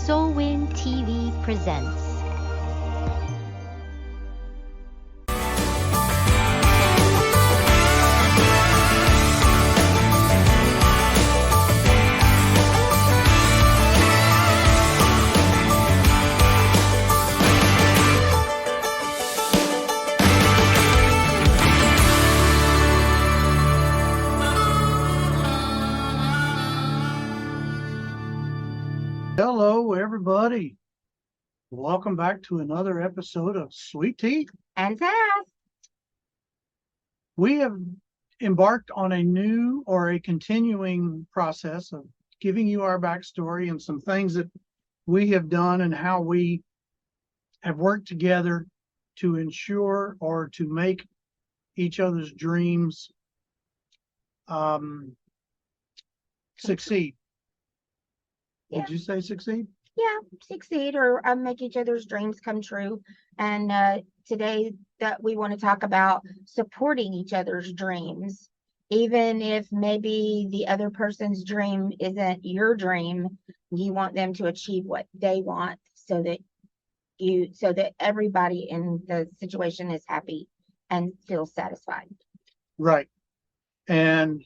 Soulwind TV presents. Hello, everybody. Welcome back to another episode of Sweet Tea and Sass. We have embarked on a new or a continuing process of giving you our backstory and some things that we have done and how we have worked together to ensure or to make each other's dreams succeed. Would you say succeed? Yeah, succeed or make each other's dreams come true. And today that we want to talk about supporting each other's dreams, even if maybe the other person's dream isn't your dream, you want them to achieve what they want so that everybody in the situation is happy and feels satisfied. Right. And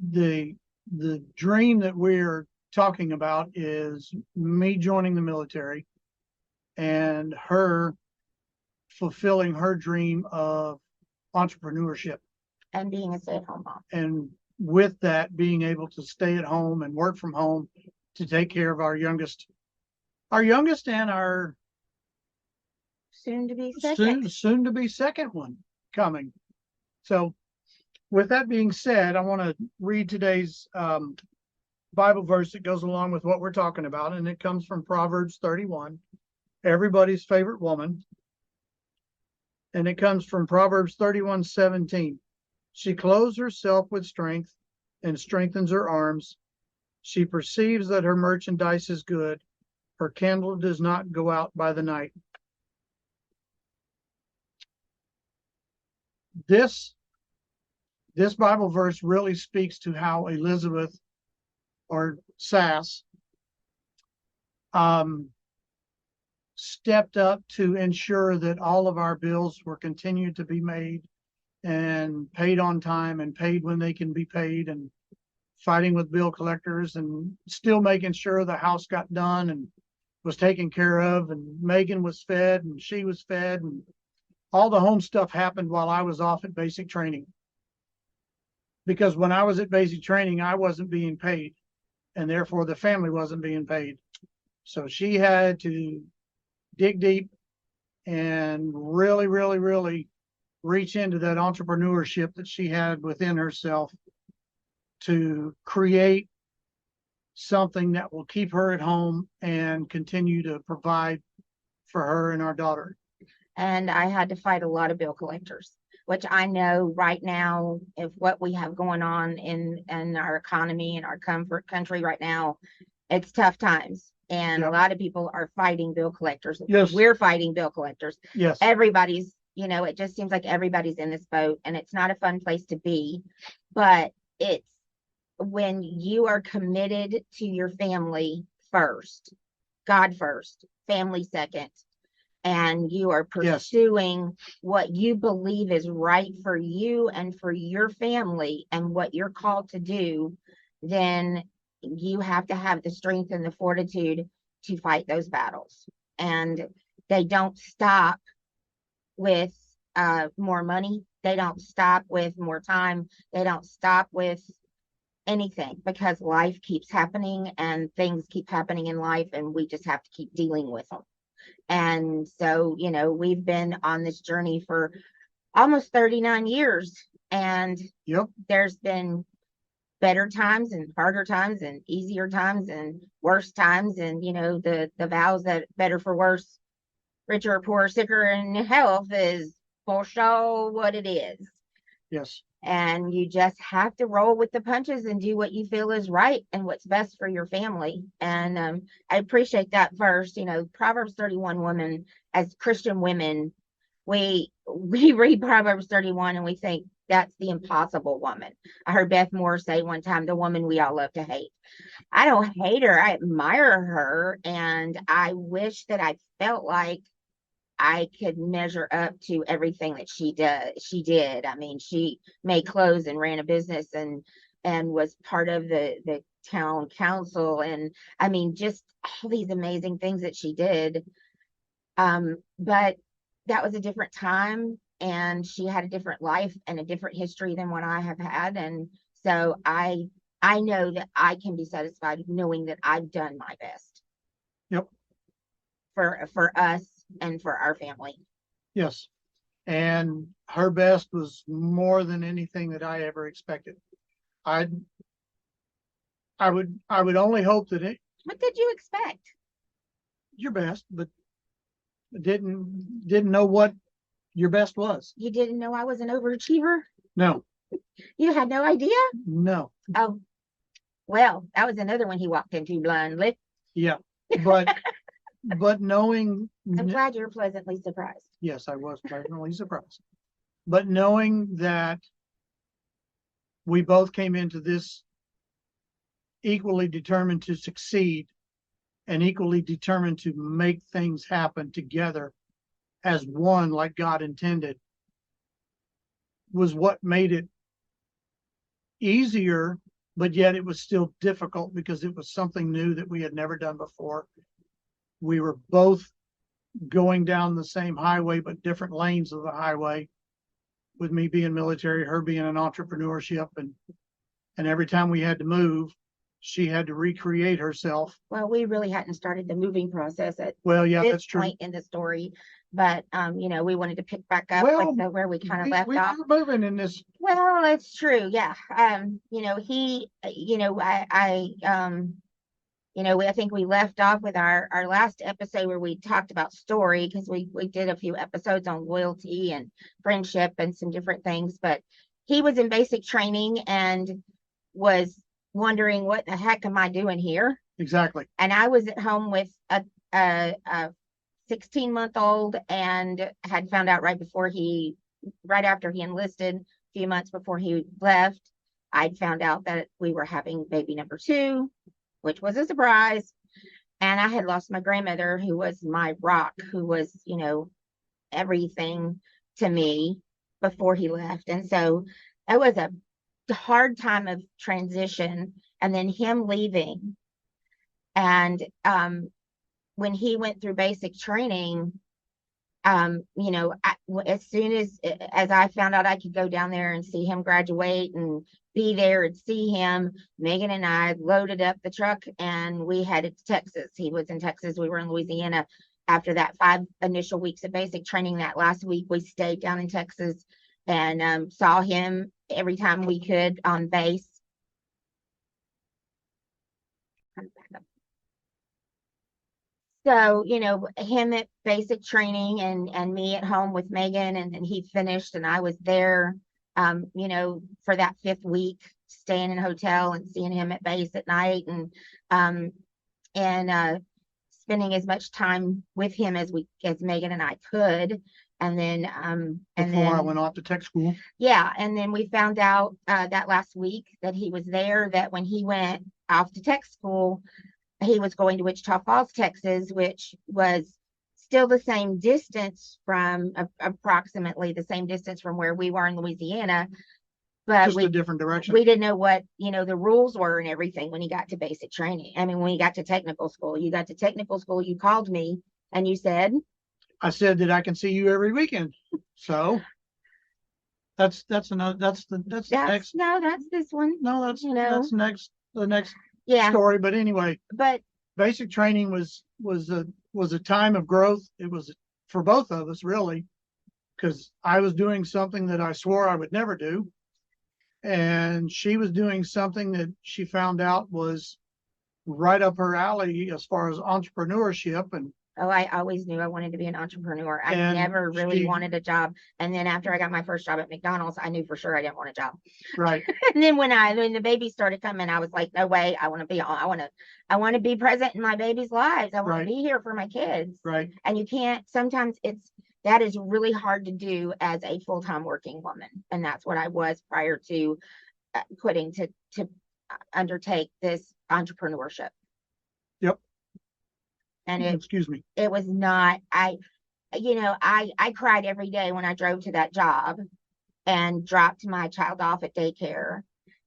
the dream that we're talking about is me joining the military and her fulfilling her dream of entrepreneurship and being a stay-at-home mom, and with that being able to stay at home and work from home to take care of our youngest and our soon to be second one coming. So with that being said, I want to read today's Bible verse that goes along with what we're talking about, and it comes from Proverbs 31, everybody's favorite woman, and it comes from Proverbs 31:17. She clothes herself with strength and strengthens her arms. She perceives that her merchandise is good. Her candle does not go out by the night. This Bible verse really speaks to how Elizabeth or Sass stepped up to ensure that all of our bills were continued to be made and paid on time and paid when they can be paid, and fighting with bill collectors and still making sure the house got done and was taken care of, and Megan was fed and she was fed, and all the home stuff happened while I was off at basic training. Because when I was at basic training, I wasn't being paid, and therefore the family wasn't being paid. So she had to dig deep and really, really, really reach into that entrepreneurship that she had within herself to create something that will keep her at home and continue to provide for her and our daughter. And I had to fight a lot of bill collectors, which I know right now, if what we have going on in our economy and our country right now, it's tough times. And a lot of people are fighting bill collectors. Yes. We're fighting bill collectors. Yes. Everybody's, it just seems like everybody's in this boat, and it's not a fun place to be. But it's when you are committed to your family first, God first, family second, and you are pursuing what you believe is right for you and for your family and what you're called to do, then you have to have the strength and the fortitude to fight those battles. And they don't stop with more money. They don't stop with more time. They don't stop with anything, because life keeps happening and things keep happening in life, and we just have to keep dealing with them. And so, we've been on this journey for almost 39 years, and there's been better times and harder times and easier times and worse times. And, the vows that better for worse, richer or poorer, sicker in health is for sure what it is. Yes. And you just have to roll with the punches and do what you feel is right and what's best for your family. And I appreciate that verse. Proverbs 31 women, as Christian women, we read Proverbs 31 and we think, That's the impossible woman. I heard Beth Moore say one time, the woman we all love to hate. I don't hate her. I admire her. And I wish that I felt like I could measure up to everything that she did. I mean, she made clothes and ran a business and was part of the town council. And I mean, just all these amazing things that she did. But that was a different time, and she had a different life and a different history than what I have had. And so I know that I can be satisfied knowing that I've done my best. Yep. For us and for our family. Yes. And her best was more than anything that I ever expected. I would only hope that What did you expect? your best, but didn't know what your best was. You didn't know I was an overachiever? No, You had no idea? no. Oh, well, that was another one he walked into blindly. Yeah. But knowing, I'm glad you're pleasantly surprised. yes, I was pleasantly surprised. But knowing that we both came into this equally determined to succeed and equally determined to make things happen together as one, like God intended, was what made it easier, but yet it was still difficult because it was something new that we had never done before. We were both going down the same highway, but different lanes of the highway, with me being military, her being an entrepreneurship. And every time we had to move, she had to recreate herself. Well, we really hadn't started the moving process at Well, yeah, this that's true. point in the story, but we wanted to pick back up Well, with where we kind of left we off. were moving in this. Well, it's true. Yeah. I think we left off with our last episode where we talked about story, because we did a few episodes on loyalty and friendship and some different things, but he was in basic training and was wondering, what the heck am I doing here? Exactly. And I was at home with a 16-month-old and had found out right after he enlisted, a few months before he left, I'd found out that we were having baby number 2, which was a surprise. And I had lost my grandmother, who was my rock, who was, everything to me before he left. And so it was a hard time of transition, and then him leaving. And when he went through basic training, as soon as I found out I could go down there and see him graduate and be there and see him, Megan and I loaded up the truck and we headed to Texas. He was in Texas, we were in Louisiana. After that 5 initial weeks of basic training, that last week we stayed down in Texas and saw him every time we could on base. So, him at basic training and me at home with Megan, and then he finished and I was there, for that 5th week, staying in a hotel and seeing him at base at night and spending as much time with him as Megan and I could. And then before I went off to tech school. Yeah. And then we found out that last week that he was there, that when he went off to tech school, he was going to Wichita Falls, Texas, which was still the same distance from approximately the same distance from where we were in Louisiana. But just a different direction. We didn't know what, the rules were and everything when he got to basic training. I mean, when he got to technical school, you called me and you said, I said that I can see you every weekend. So that's this one. No, that's the next story. But anyway, basic training was a time of growth. It was for both of us, really, because I was doing something that I swore I would never do. And she was doing something that she found out was right up her alley as far as entrepreneurship. And I always knew I wanted to be an entrepreneur. I never really wanted a job. And then after I got my first job at McDonald's, I knew for sure I didn't want a job. Right. And then when the babies started coming, I was like, no way. I want to be present in my babies' lives. I want to be here for my kids. Right. And you can't, sometimes that is really hard to do as a full-time working woman. And that's what I was prior to quitting to undertake this entrepreneurship. Yep. And Excuse me. it was not, I cried every day when I drove to that job and dropped my child off at daycare.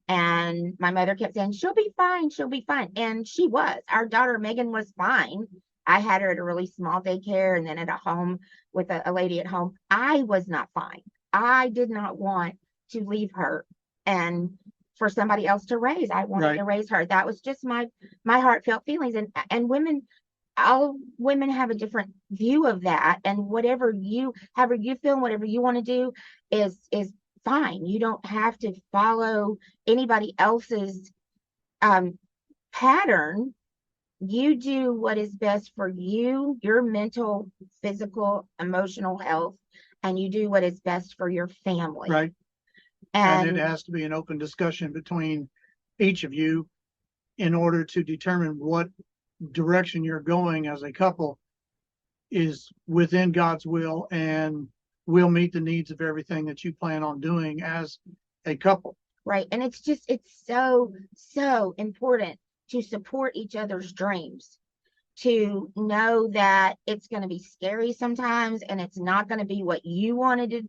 And my mother kept saying, she'll be fine. She'll be fine. And she was. Our daughter, Megan, was fine. I had her at a really small daycare and then at a home with a lady at home. I was not fine. I did not want to leave her and for somebody else to raise. I wanted to raise her. That was just my heartfelt feelings. And women, all women have a different view of that. And however you feel, whatever you want to do is fine. You don't have to follow anybody else's pattern. You do what is best for you, your mental, physical, emotional health, and you do what is best for your family. Right. And it has to be an open discussion between each of you in order to determine what direction you're going as a couple is within God's will and will meet the needs of everything that you plan on doing as a couple. Right. And it's so important to support each other's dreams, to know that it's going to be scary sometimes and it's not going to be what you wanted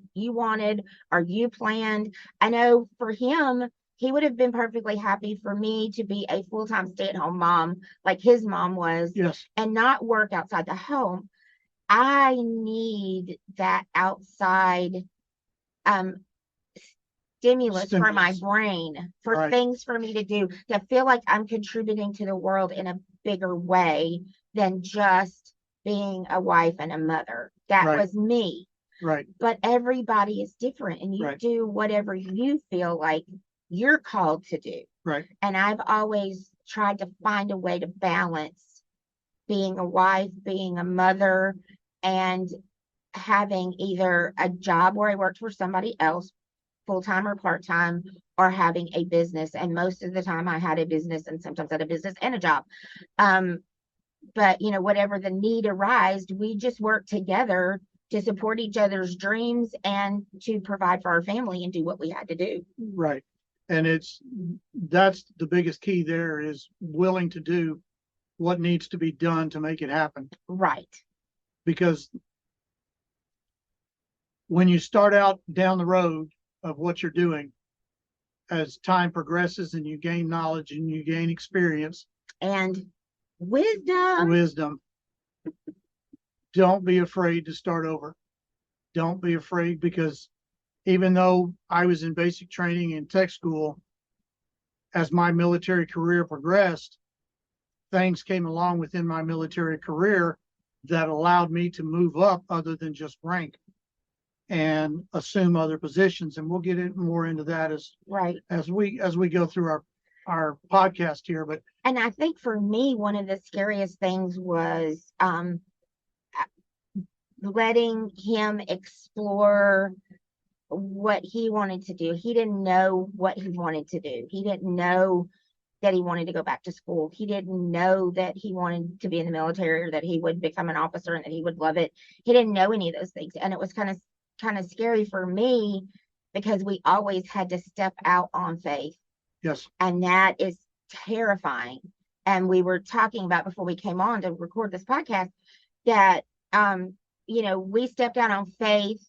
or you planned. I know for him, he would have been perfectly happy for me to be a full-time stay-at-home mom like his mom was. Yes. And not work outside the home. I need that outside stimulus for my brain, for things for me to do, to feel like I'm contributing to the world in a bigger way than just being a wife and a mother. That was me. Right. But everybody is different and you do whatever you feel like you're called to do. Right. And I've always tried to find a way to balance being a wife, being a mother, and having either a job where I worked for somebody else, full-time or part-time, or having a business. And most of the time I had a business and sometimes I had a business and a job. But whatever the need arose, we just worked together to support each other's dreams and to provide for our family and do what we had to do. Right. And that's the biggest key there, is willing to do what needs to be done to make it happen. Right. Because when you start out down the road of what you're doing, as time progresses and you gain knowledge and you gain experience and wisdom, don't be afraid to start over. Don't be afraid, because even though I was in basic training in tech school, as my military career progressed, things came along within my military career that allowed me to move up other than just rank and assume other positions. And we'll get more into that as we go through our podcast here. But I think for me, one of the scariest things was letting him explore what he wanted to do. He didn't know what he wanted to do. He didn't know that he wanted to go back to school. He didn't know that he wanted to be in the military or that he would become an officer and that he would love it. He didn't know any of those things. And it was kind of scary for me because we always had to step out on faith. Yes. And that is terrifying. And we were talking about before we came on to record this podcast that, we stepped out on faith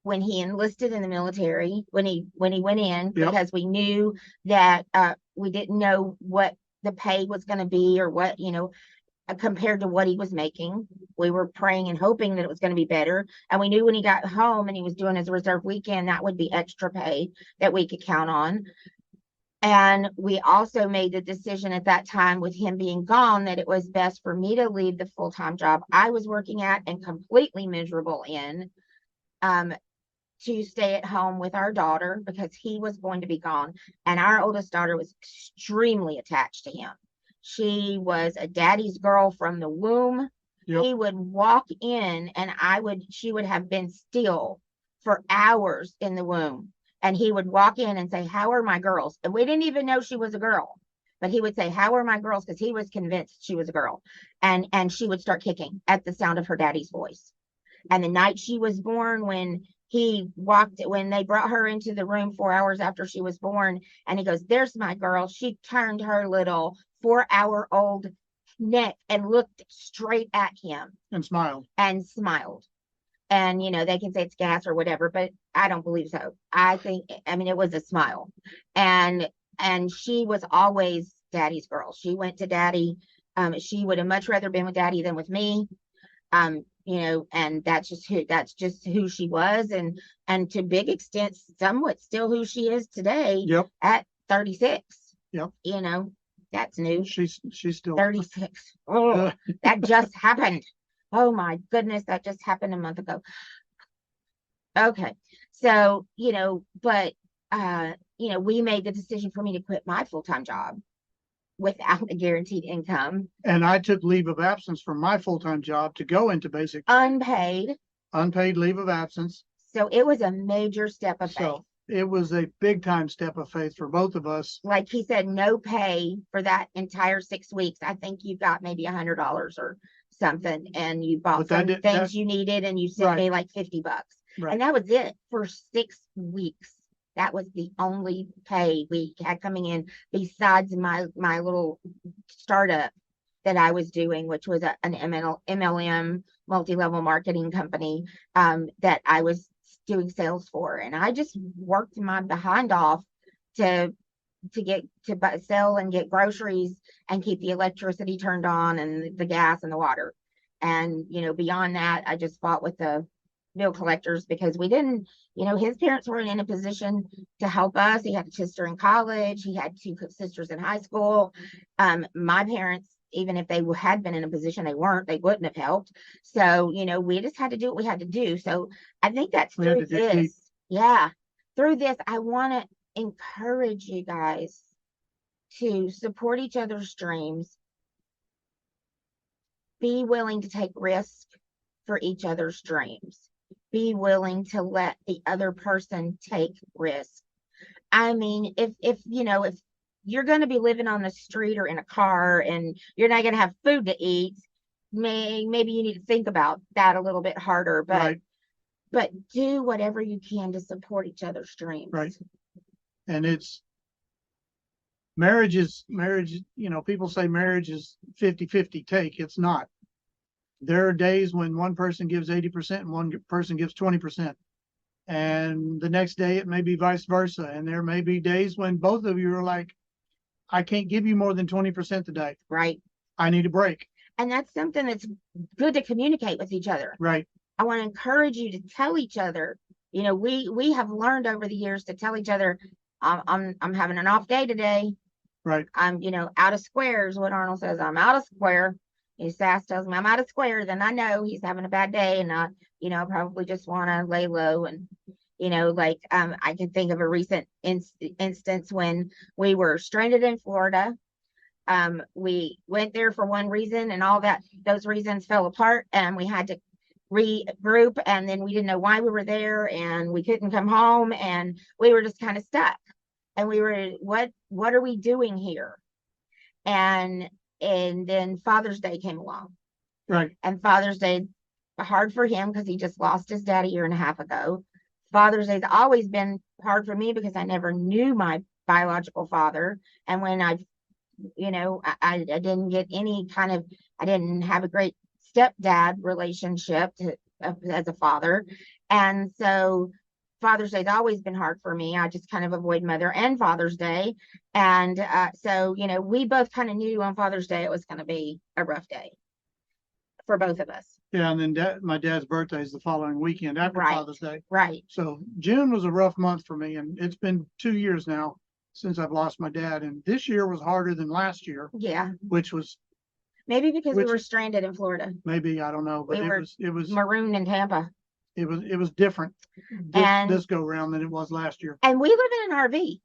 when he enlisted in the military, when he went in, because we knew that we didn't know what the pay was going to be or what, compared to what he was making. We were praying and hoping that it was going to be better. And we knew when he got home and he was doing his reserve weekend, that would be extra pay that we could count on. And we also made the decision at that time, with him being gone, that it was best for me to leave the full-time job I was working at and completely miserable in, to stay at home with our daughter because he was going to be gone. And our oldest daughter was extremely attached to him. She was a daddy's girl from the womb. Yep. He would walk in and she would have been still for hours in the womb. And he would walk in and say, "How are my girls?" And we didn't even know she was a girl, but he would say, "How are my girls?" Because he was convinced she was a girl. And she would start kicking at the sound of her daddy's voice. And the night she was born, when they brought her into the room 4 hours after she was born, and he goes, "There's my girl." She turned her little 4-hour-old neck and looked straight at him And smiled. and smiled. And, they can say it's gas or whatever, but I don't believe so. I mean, it was a smile. And she was always daddy's girl. She went to daddy. She would have much rather been with daddy than with me. And that's just who she was. And to big extent, somewhat still who she is today. Yep. At 36. Yep. That's new. She's still 36. Oh, that just happened. Oh my goodness, that just happened a month ago. Okay. So, but we made the decision for me to quit my full-time job without a guaranteed income. And I took leave of absence from my full-time job to go into basic Unpaid leave of absence. So it was a major step of faith. So it was a big time step of faith for both of us. Like he said, no pay for that entire 6 weeks. I think you got maybe $100 or something, and you bought some things you needed, and you sent me like $50. Right. And that was it for 6 weeks. That was the only pay we had coming in, besides my little startup that I was doing, which was an MLM, multi-level marketing company, that I was doing sales for. And I just worked my behind off to sell and get groceries and keep the electricity turned on and the gas and the water. And, beyond that, I just fought with the bill collectors because we didn't, his parents weren't in a position to help us. He had a sister in college. He had 2 sisters in high school. My parents, even if they had been in a position they weren't, they wouldn't have helped. So, we just had to do what we had to do. So I think that's through this. Yeah. Through this, I want to encourage you guys to support each other's dreams. Be willing to take risk for each other's dreams. Be willing to let the other person take risk. I mean, if you're going to be living on the street or in a car and you're not going to have food to eat, maybe you need to think about that a little bit harder. But do whatever you can to support each other's dreams. Right. And marriage, people say marriage is 50-50 take. It's not. There are days when one person gives 80% and one person gives 20%. And the next day it may be vice versa. And there may be days when both of you are like, I can't give you more than 20% today. Right. I need a break. And that's something that's good to communicate with each other. Right. I want to encourage you to tell each other, we have learned over the years to tell each other, I'm having an off day today. Right. I'm, out of squares. What Arnold says, I'm out of square. Sass tells me I'm out of square, then I know he's having a bad day, and I probably just want to lay low. And I can think of a recent instance when we were stranded in Florida. We went there for one reason, and those reasons fell apart, and we had to regroup, and then we didn't know why we were there, and we couldn't come home, and we were just kind of stuck. And we were, what are we doing here? And then Father's Day came along. Right. And Father's Day, hard for him because he just lost his dad a year and a half ago. Father's Day's always been hard for me because I never knew my biological father. And when I didn't get I didn't have a great stepdad relationship as a father. And so Father's Day's always been hard for me. I just kind of avoid Mother and Father's Day. And so, we both kind of knew on Father's Day it was going to be a rough day for both of us. Yeah, and then my dad's birthday is the following weekend after Father's Day. Right. So June was a rough month for me, and it's been 2 years now since I've lost my dad. And this year was harder than last year. Yeah. Which was maybe because we were stranded in Florida. Maybe, I don't know, but it was marooned in Tampa. It was different this go round than it was last year. And we live in an RV.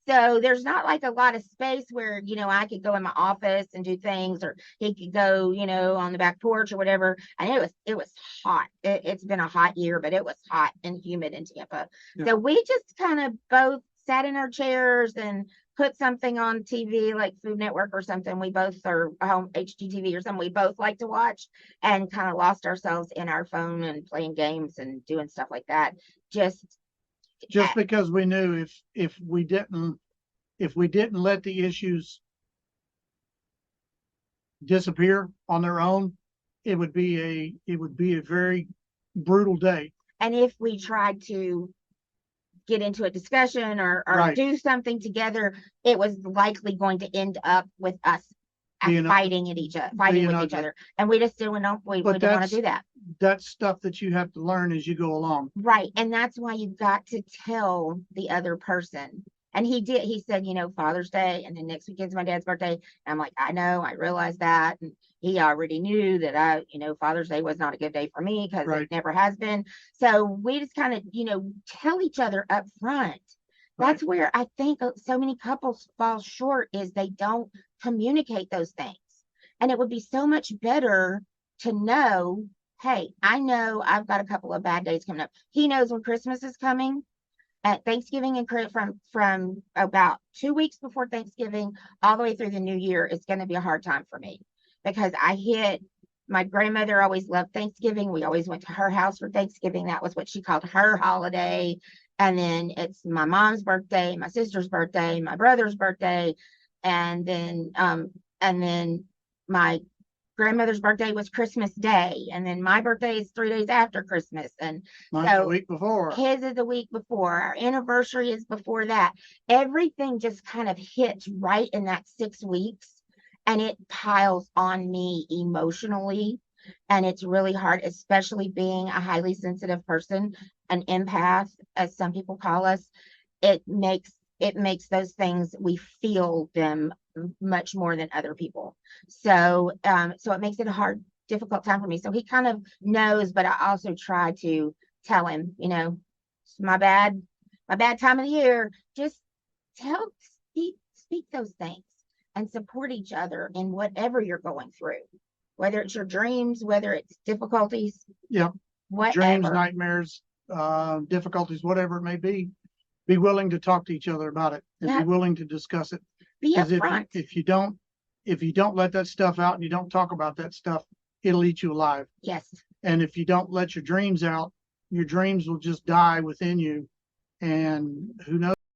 So there's not like a lot of space where, I could go in my office and do things, or he could go, on the back porch or whatever. And it was hot. It's been a hot year, but it was hot and humid in Tampa. Yeah. So we just kind of both sat in our chairs and put something on TV like Food Network or something, we both, or home HGTV or something, we both like to watch, and kind of lost ourselves in our phone and playing games and doing stuff like that. Just because we knew if we didn't let the issues disappear on their own, it would be a very brutal day. and if we tried to get into a discussion or Right. do something together, it was likely going to end up with us Being fighting with each other, and we just didn't want to do that. That's stuff that you have to learn as you go along. Right. And that's why you've got to tell the other person. And he did. He said, Father's Day, and then next weekend's my dad's birthday. And I'm like, I know, I realized that. And he already knew that Father's Day was not a good day for me, because Right. it never has been. So we just kind of, tell each other up front. That's where I think so many couples fall short, is they don't communicate those things. And it would be so much better to know, hey, I know I've got a couple of bad days coming up. He knows when Christmas is coming. At Thanksgiving and from about 2 weeks before Thanksgiving all the way through the new year, it's going to be a hard time for me, because my grandmother always loved Thanksgiving. We always went to her house for Thanksgiving. That was what she called her holiday. And then it's my mom's birthday, my sister's birthday, my brother's birthday, and then my grandmother's birthday was Christmas Day, and then my birthday is 3 days after Christmas, and Mine's so the week before. his is the week before. Our anniversary is before that. Everything just kind of hits right in that 6 weeks, and it piles on me emotionally, and it's really hard, especially being a highly sensitive person, an empath, as some people call us. It makes those things, we feel them much more than other people. So it makes it a hard, difficult time for me. So he kind of knows, but I also try to tell him, it's my bad time of the year. Just speak those things and support each other in whatever you're going through, whether it's your dreams, whether it's difficulties. Yeah. Whatever. Dreams, nightmares, difficulties, whatever it may be. Be willing to talk to each other about it, and be willing to discuss it. Be Because upfront. if you don't let that stuff out and you don't talk about that stuff, it'll eat you alive. Yes. And if you don't let your dreams out, your dreams will just die within you. And who knows?